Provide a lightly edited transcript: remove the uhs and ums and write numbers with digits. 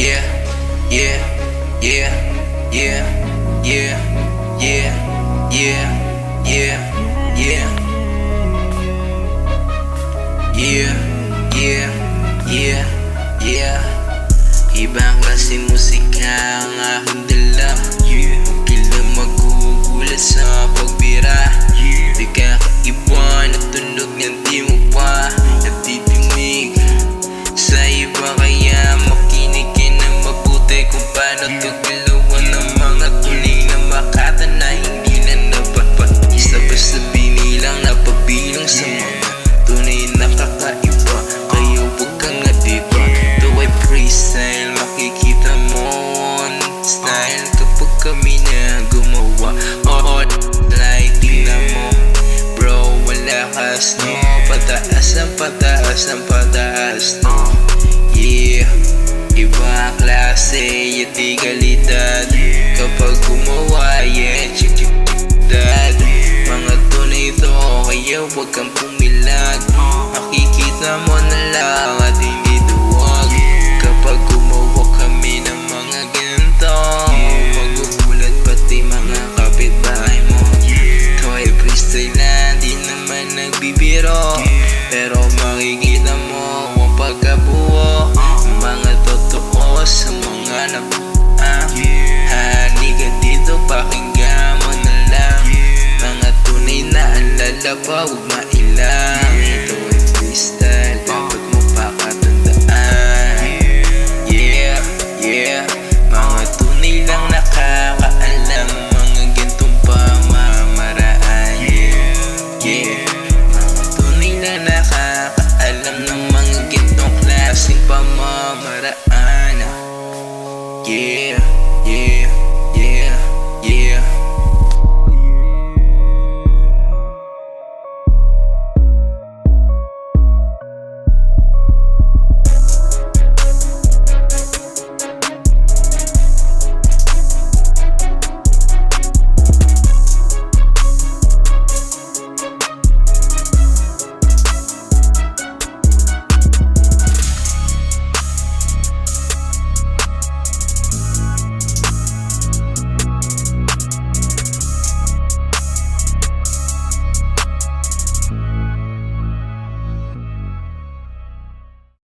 yeah, yeah, yeah, yeah, yeah, yeah, yeah, yeah, yeah, yeah, yeah, yeah, yeah. Ibang klase musika ang aking dala. Huwag kailang magugulat sa pagbira. Di ka kaiba na tunog ng di mo pa natitimig sa iba, kaya makinig ka ng mabuti kung paano tugalawan ng mga tunay na makata na hindi na basta binilang napabilang sa mga tunay na kakaiba. Kaya huwag kang nadiba. Ito ay freestyle, makikita mo on style kapag kami na gumawa. Like tingnan mo bro, wala kas no. Pataas ang pataas ang pataas no. Yeah, iba klase, yati kalidad kapag gumawa, yeah, chik dad. Mga tunay to, kaya huwag kang pumilag. Makikita mo na lang at hindi duwag kapag gumawa kami ng mga ganito. Magugulat pati mga kapitbahay mo. Ito ay freestyle na di naman nagbibiro, pero makikita mo ang pagkabuo, mga totoo sa mga halika dito, pakinggan mo na lang. Mga tunay na alala pa, huwag mailang. Ito ay freestyle, dapat mo pakatandaan. Yeah, yeah, mga tunay lang nakakaalam mga gantong pamamaraan. Yeah, mga tunay na nakakaalam ng mga gantong klaseng pamamaraan. Yeah.